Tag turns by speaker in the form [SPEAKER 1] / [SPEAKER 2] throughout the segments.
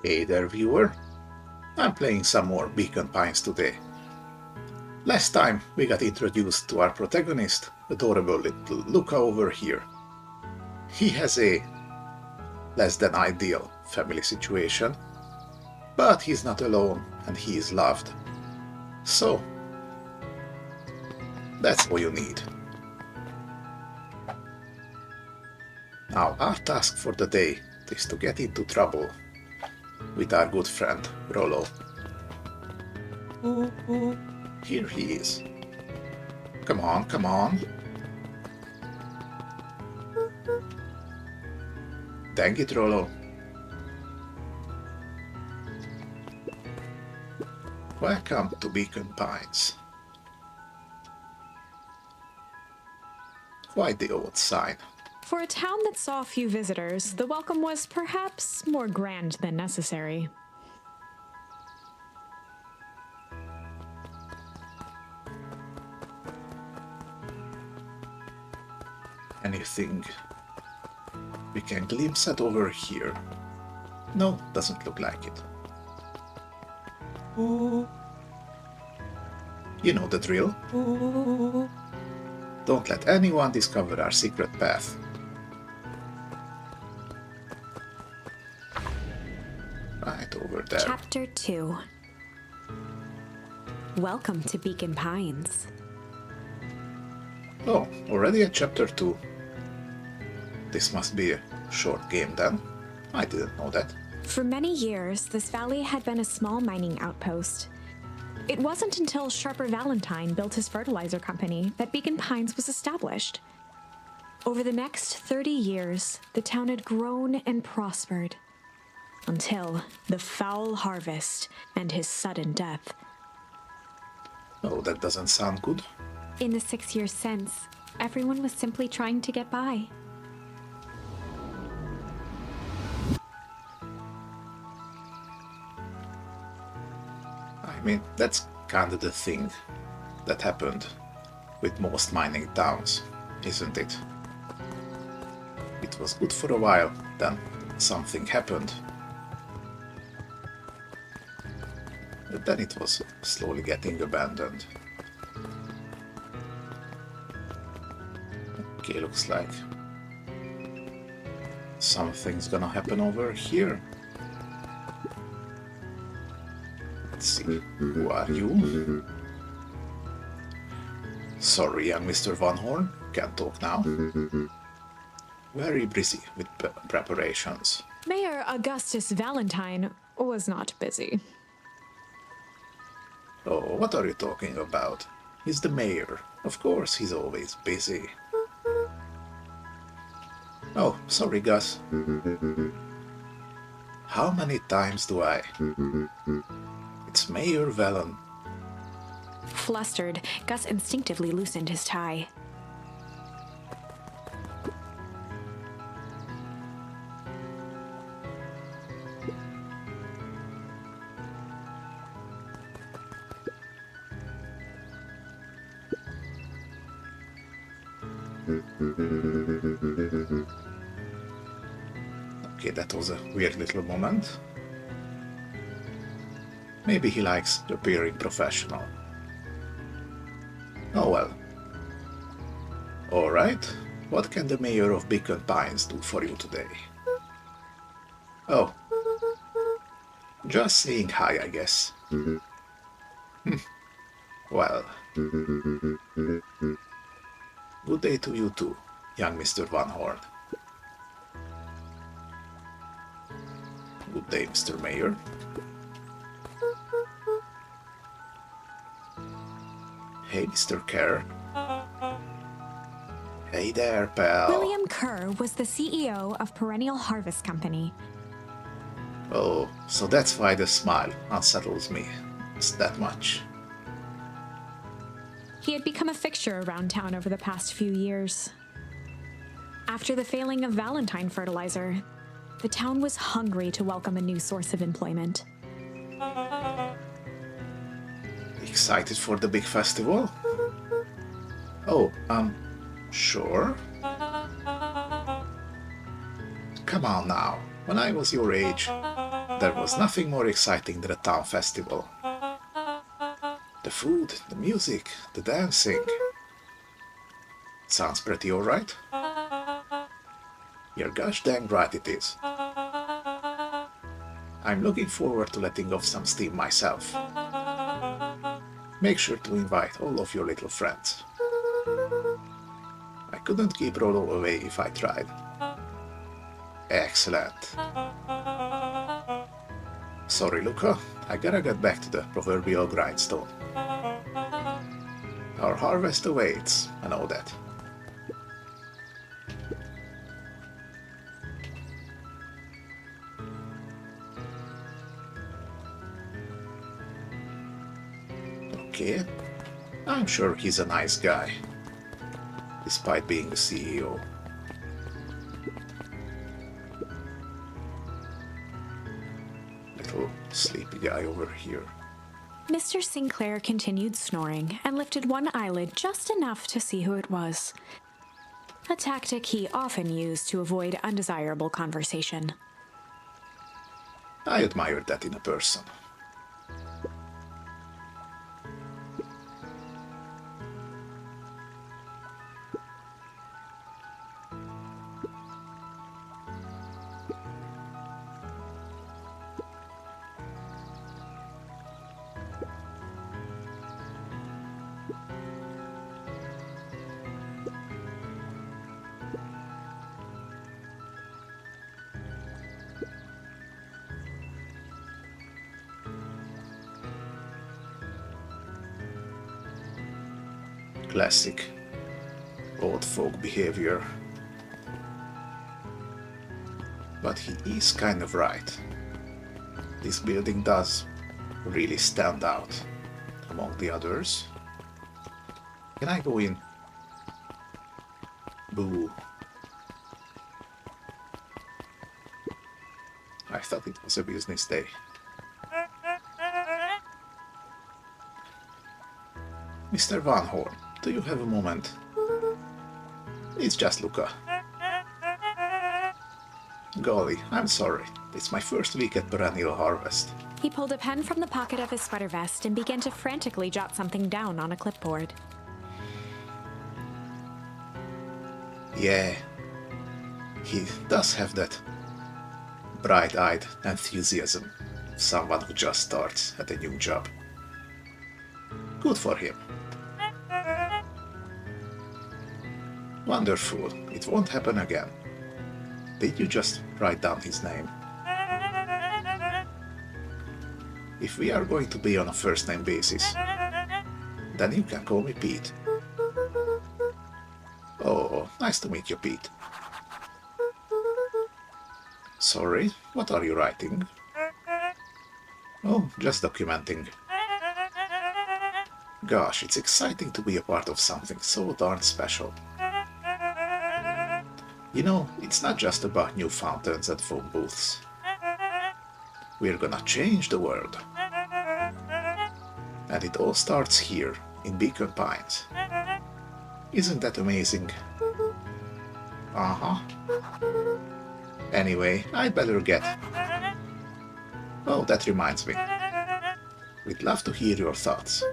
[SPEAKER 1] Hey there, viewer. I'm playing some more Beacon Pines today. Last time we got introduced to our protagonist, adorable little Luka over here. He has a less than ideal family situation, but he's not alone and he is loved. So, that's all you need. Now, our task for the day is to get into trouble with our good friend, Rolo. Here he is. Come on, come on. Dang it, Rolo. Welcome to Beacon Pines. Quite the old sign.
[SPEAKER 2] For a town that saw few visitors, the welcome was perhaps more grand than necessary.
[SPEAKER 1] Anything we can glimpse at over here? No, doesn't look like it. You know the drill. Don't let anyone discover our secret path. Right over there.
[SPEAKER 2] Chapter 2. Welcome to Beacon Pines.
[SPEAKER 1] Oh, already at chapter 2. This must be a short game then. I didn't know that.
[SPEAKER 2] For many years, this valley had been a small mining outpost. It wasn't until Sharper Valentine built his fertilizer company that Beacon Pines was established. Over the next 30 years, the town had grown and prospered. Until the foul harvest and his sudden death.
[SPEAKER 1] Oh, that doesn't sound good.
[SPEAKER 2] In the 6 years since, everyone was simply trying to get by.
[SPEAKER 1] I mean, that's kind of the thing that happened with most mining towns, isn't it? It was good for a while, then something happened. But then it was slowly getting abandoned. Okay, looks like something's gonna happen over here. Let's see, who are you? Sorry, young Mr. Van Horn, can't talk now. Very busy with preparations.
[SPEAKER 2] Mayor Augustus Valentine was not busy.
[SPEAKER 1] Oh, what are you talking about? He's the mayor. Of course he's always busy. Oh, sorry, Gus. How many times do I... It's Mayor Valen.
[SPEAKER 2] Flustered, Gus instinctively loosened his tie.
[SPEAKER 1] Okay, that was a weird little moment. Maybe he likes appearing professional. Oh well. Alright, what can the mayor of Beacon Pines do for you today? Oh. Just saying hi, I guess. Well. Good day to you too, young Mr. Van Horn. Good day, Mr. Mayor. Hey, Mr. Kerr. Hey there, pal.
[SPEAKER 2] William Kerr was the CEO of Perennial Harvest Company.
[SPEAKER 1] Oh, so that's why the smile unsettles me. It's that much.
[SPEAKER 2] He had become a fixture around town over the past few years. After the failing of Valentine fertilizer, the town was hungry to welcome a new source of employment.
[SPEAKER 1] Excited for the big festival? Oh, sure. Come on now. When I was your age, There was nothing more exciting than a town festival. The food, the music, the dancing. Sounds pretty alright? You're gosh dang right it is. I'm looking forward to letting off some steam myself. Make sure to invite all of your little friends. I couldn't keep Rolo away if I tried. Excellent. Sorry, Luka, I gotta get back to the proverbial grindstone. Our harvest awaits, and all that. Okay, I'm sure he's a nice guy, despite being the CEO. Little sleepy guy over here.
[SPEAKER 2] Mr. Sinclair continued snoring and lifted one eyelid just enough to see who it was. A tactic he often used to avoid undesirable conversation.
[SPEAKER 1] I admire that in a person. Classic old folk behavior. But he is kind of right. This building does really stand out among the others. Can I go in? Boo. I thought it was a business day. Mr. Van Horn, do you have a moment? It's just Luka. Golly, I'm sorry. It's my first week at perennial harvest.
[SPEAKER 2] He pulled a pen from the pocket of his sweater vest and began to frantically jot something down on a clipboard.
[SPEAKER 1] Yeah, he does have that bright-eyed enthusiasm of someone who just starts at a new job. Good for him. Wonderful, it won't happen again. Did you just write down his name? If we are going to be on a first-name basis, then you can call me Pete. Oh, nice to meet you, Pete. Sorry, what are you writing? Oh, just documenting. Gosh, it's exciting to be a part of something so darn special. You know, it's not just about new fountains and phone booths. We're gonna change the world. And it all starts here, in Beacon Pines. Isn't that amazing? Uh-huh. Anyway, I'd better get... Oh, that reminds me. We'd love to hear your thoughts.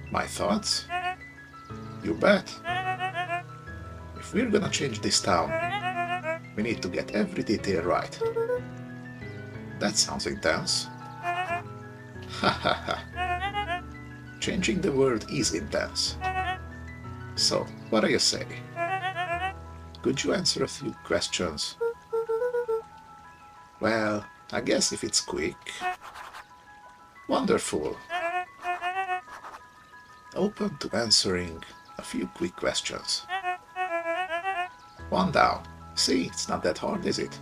[SPEAKER 1] My thoughts? You bet. If we're gonna change this town, we need to get every detail right. That sounds intense. Ha ha ha. Changing the world is intense. So, what do you say? Could you answer a few questions? Well, I guess if it's quick... Wonderful. Open to answering a few quick questions. One down. See, it's not that hard, is it?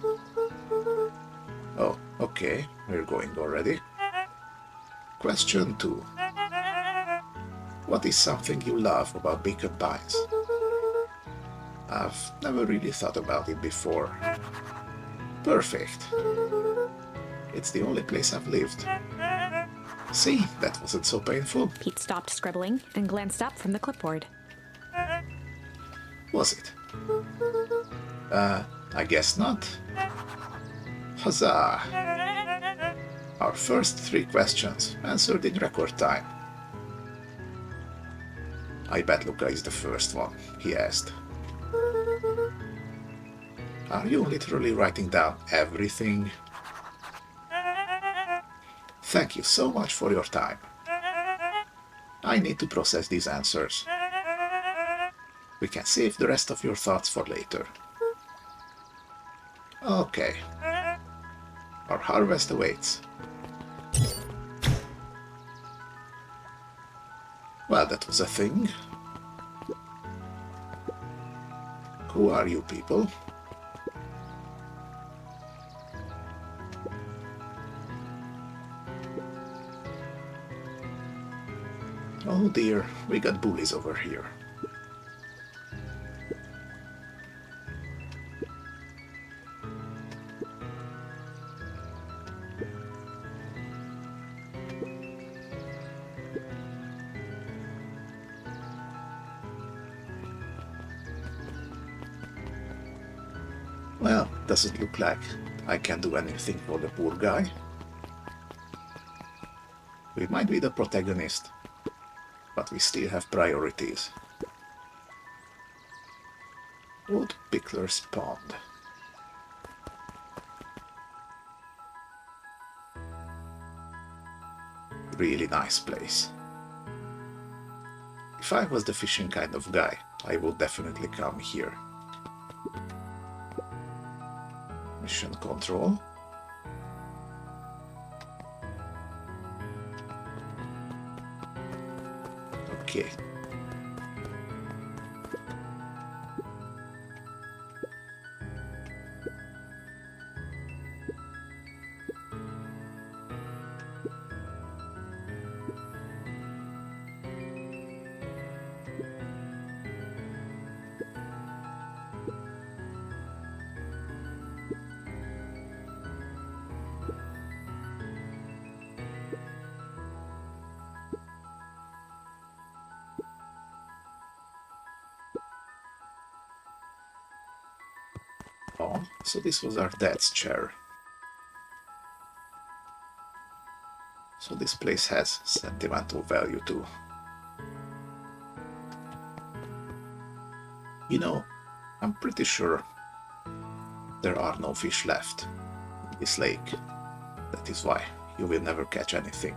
[SPEAKER 1] Oh, okay, we're going already. Question 2. What is something you love about Beacon Pines? I've never really thought about it before. Perfect. It's the only place I've lived. See, that wasn't so painful.
[SPEAKER 2] Pete stopped scribbling and glanced up from the clipboard.
[SPEAKER 1] Was it? I guess not. Huzzah! Our first 3 questions answered in record time. I bet Luka is the first one, he asked. Are you literally writing down everything? Thank you so much for your time. I need to process these answers. We can save the rest of your thoughts for later. Okay. Our harvest awaits. Well, that was a thing. Who are you people? Oh dear, we got bullies over here. Well, doesn't look like I can do anything for the poor guy. We might be the protagonist, but we still have priorities. Old Pickler's Pond. Really nice place. If I was the fishing kind of guy, I would definitely come here. Mission control. Okay. Oh, so this was our dad's chair. So this place has sentimental value too. You know, I'm pretty sure there are no fish left in this lake. That is why you will never catch anything.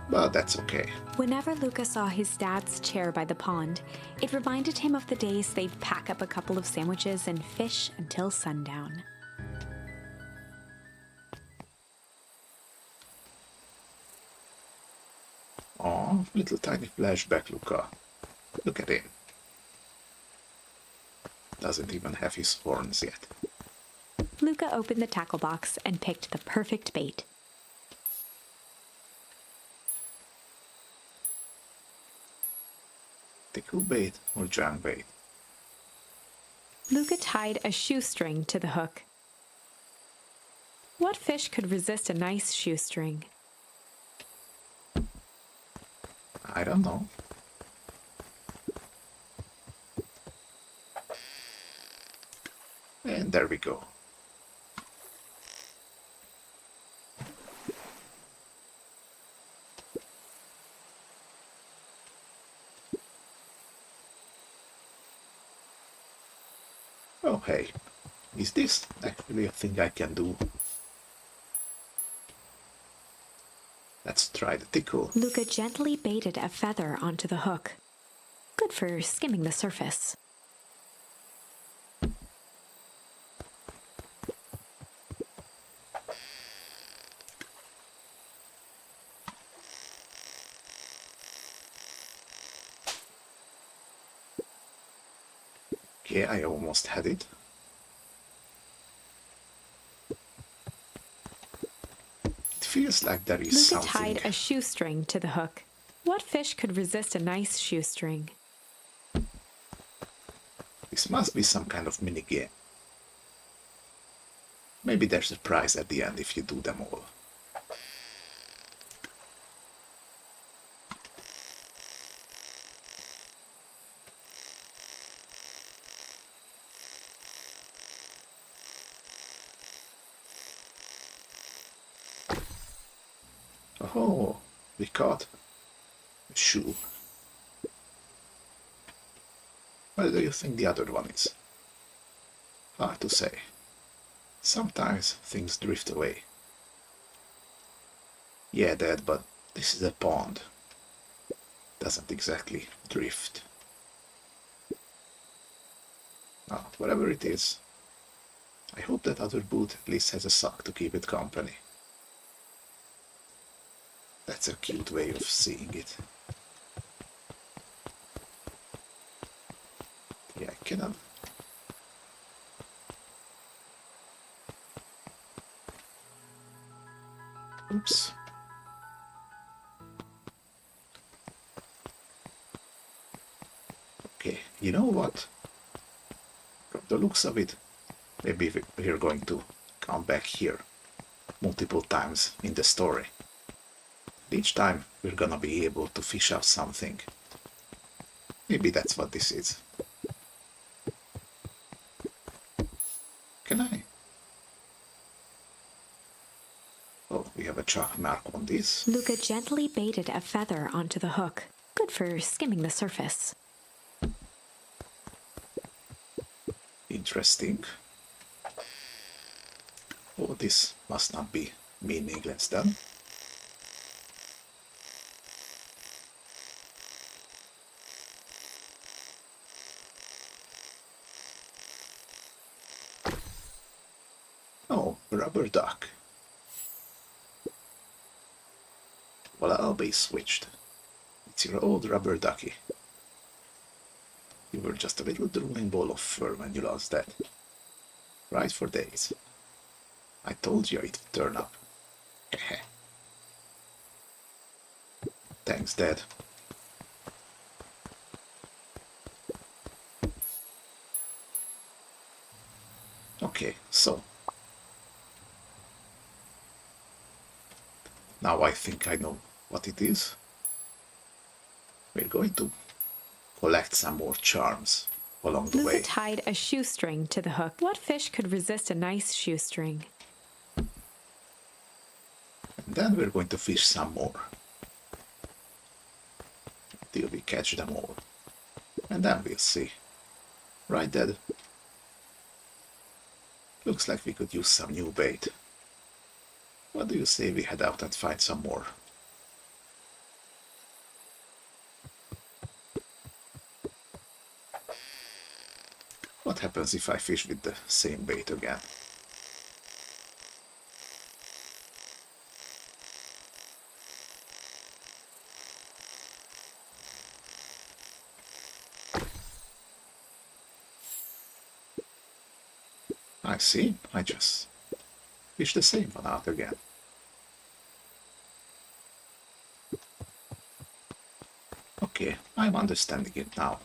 [SPEAKER 1] But that's okay.
[SPEAKER 2] Whenever Luka saw his dad's chair by the pond, it reminded him of the days they'd pack up a couple of sandwiches and fish until sundown.
[SPEAKER 1] Oh, little tiny flashback, Luka. Look at him. Doesn't even have his horns yet.
[SPEAKER 2] Luka opened the tackle box and picked the perfect bait.
[SPEAKER 1] Tickle bait or jam bait?
[SPEAKER 2] Luka tied a shoestring to the hook. What fish could resist a nice shoestring?
[SPEAKER 1] I don't know. And there we go. Oh hey, is this actually a thing I can do? Let's try the tickle.
[SPEAKER 2] Luka gently baited a feather onto the hook. Good for skimming the surface.
[SPEAKER 1] Okay, I almost had it. It feels like there is
[SPEAKER 2] Luka
[SPEAKER 1] something.
[SPEAKER 2] tied a shoestring to the hook. What fish could resist a nice shoestring?
[SPEAKER 1] This must be some kind of minigame. Maybe there's a prize at the end if you do them all. Oh, we caught a shoe. Where do you think the other one is? Hard to say. Sometimes things drift away. Yeah, Dad, but this is a pond. Doesn't exactly drift. Ah, whatever it is, I hope that other boot at least has a sock to keep it company. That's a cute way of seeing it. Yeah, I cannot. Oops. Okay, you know what? From the looks of it, maybe we're going to come back here multiple times in the story. Each time we're gonna be able to fish out something. Maybe that's what this is. Can I? Oh, we have a chalk mark on this.
[SPEAKER 2] Luka gently baited a feather onto the hook. Good for skimming the surface.
[SPEAKER 1] Interesting. Oh, this must not be meaningless then. Oh, rubber duck. Well, I'll be switched. It's your old rubber ducky. You were just a little drooling ball of fur when you lost that. Right for days. I told you it'd turn up. Thanks, Dad. Okay, so. Now I think I know what it is. We're going to collect some more charms along the
[SPEAKER 2] Luka
[SPEAKER 1] way.
[SPEAKER 2] tied a shoestring to the hook. What fish could resist a nice shoestring?
[SPEAKER 1] And then we're going to fish some more. Till we catch them all. And then we'll see. Right, Dad? Looks like we could use some new bait. What do you say we head out and find some more? What happens if I fish with the same bait again? I see, I just fish the same one out again. Okay, I'm understanding it now.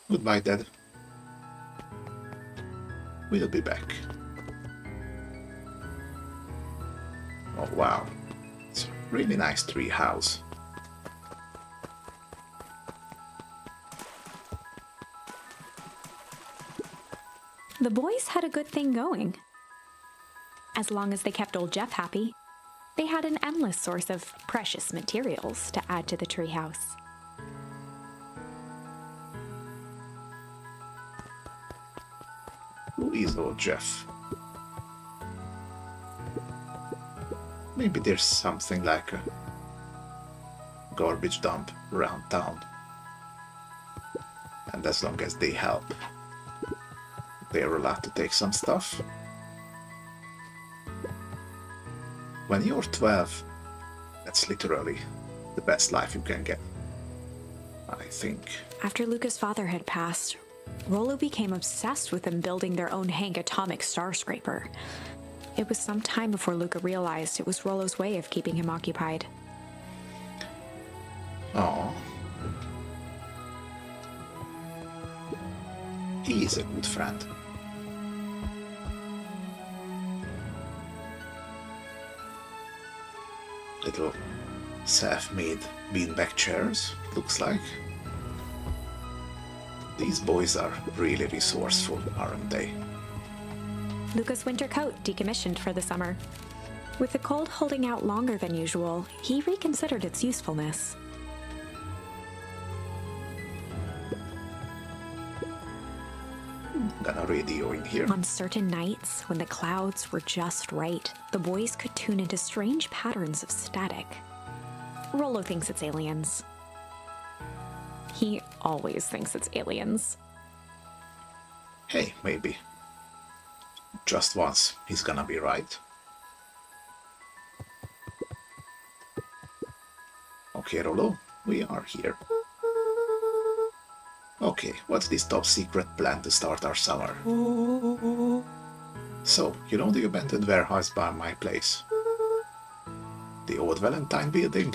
[SPEAKER 1] Goodbye, Dad. We'll be back. Oh wow, it's a really nice tree house.
[SPEAKER 2] The boys had a good thing going. As long as they kept old Jeff happy, they had an endless source of precious materials to add to the treehouse.
[SPEAKER 1] Who is old Jeff? Maybe there's something like a garbage dump around town. And as long as they help, they're allowed to take some stuff. When you're 12, that's literally the best life you can get, I think.
[SPEAKER 2] After Luka's father had passed, Rolo became obsessed with them building their own Hank atomic star scraper. It was some time before Luka realized it was Rolo's way of keeping him occupied.
[SPEAKER 1] Oh, he is a good friend. Little self-made beanbag chairs, it looks like. These boys are really resourceful, aren't they?
[SPEAKER 2] Luka's winter coat decommissioned for the summer. With the cold holding out longer than usual, he reconsidered its usefulness.
[SPEAKER 1] Got a radio in here.
[SPEAKER 2] On certain nights, when the clouds were just right, the boys could tune into strange patterns of static. Rolo thinks it's aliens. He always thinks it's aliens.
[SPEAKER 1] Hey, maybe. Just once, he's gonna be right. Okay, Rolo, we are here. Okay, what's this top secret plan to start our summer? So, you know the abandoned warehouse by my place? The old Valentine building?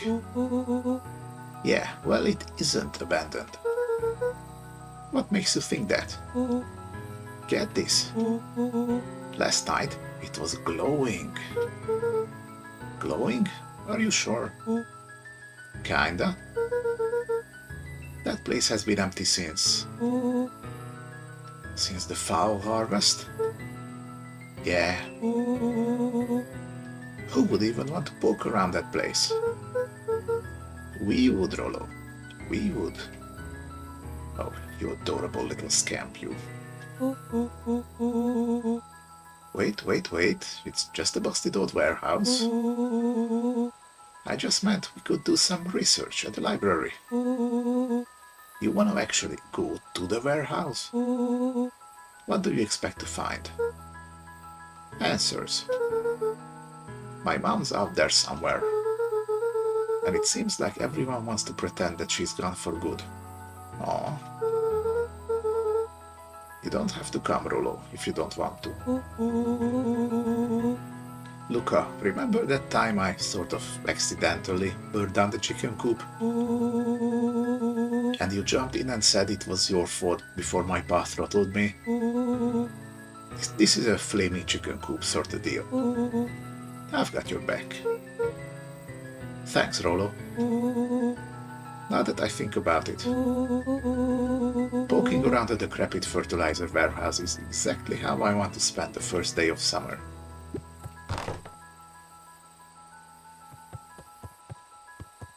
[SPEAKER 1] Yeah, well, it isn't abandoned. What makes you think that? Get this. Last night, it was glowing. Glowing? Are you sure? Kinda. That place has been empty since the fowl harvest? Yeah. Who would even want to poke around that place? We would, Rolo. We would. Oh, you adorable little scamp, you. Wait. It's just a busted old warehouse. I just meant we could do some research at the library. You want to actually go to the warehouse? What do you expect to find? Answers. My mom's out there somewhere. And it seems like everyone wants to pretend that she's gone for good. Aw. You don't have to come, Rolo, if you don't want to. Luka, remember that time I sort of accidentally burned down the chicken coop? And you jumped in and said it was your fault before my pa throttled me? This is a flaming chicken coop sort of deal. I've got your back. Thanks, Rolo. Now that I think about it, poking around a decrepit fertilizer warehouse is exactly how I want to spend the first day of summer.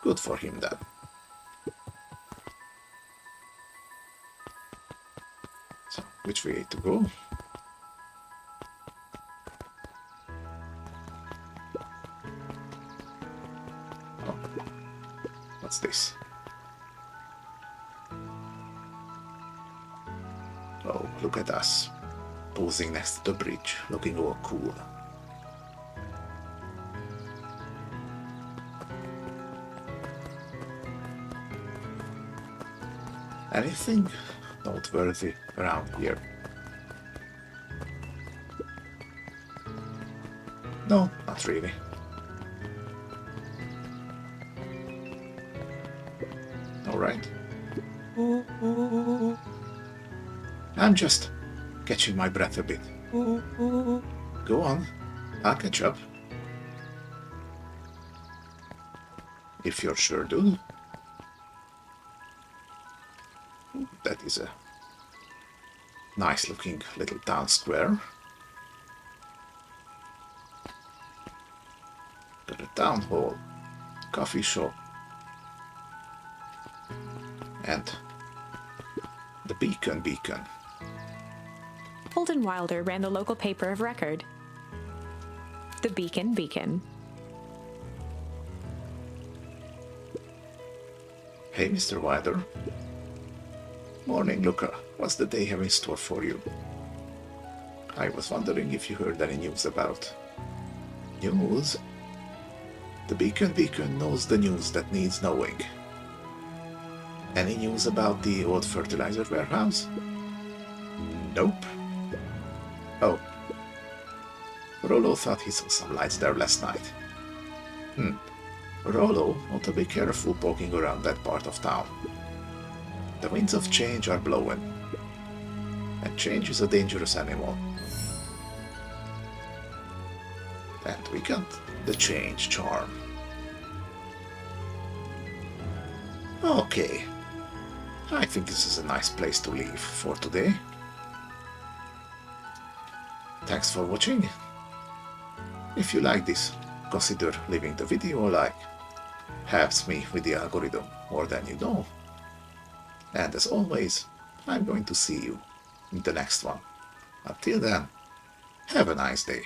[SPEAKER 1] Good for him, then. So, which way to go? Oh, what's this? Oh, look at us, posing next to the bridge, looking all cool. Anything noteworthy around here? No, not really. All right. I'm just catching my breath a bit. Go on, I'll catch up. If you're sure, dude. That is a nice looking little town square. Got a town hall, coffee shop, and the beacon.
[SPEAKER 2] Holden Wilder ran the local paper of record. The Beacon.
[SPEAKER 1] Hey, Mr. Wilder. Morning, Luka. What's the day have in store for you? I was wondering if you heard any news about... News? The Beacon knows the news that needs knowing. Any news about the old fertilizer warehouse? Nope. Oh. Rolo thought he saw some lights there last night. Rolo ought to be careful poking around that part of town. The winds of change are blowing, and change is a dangerous animal. And we got the change charm. Okay, I think this is a nice place to leave for today. Thanks for watching. If you like this, consider leaving the video a like. Helps me with the algorithm more than you know. And as always, I'm going to see you in the next one. Until then, have a nice day.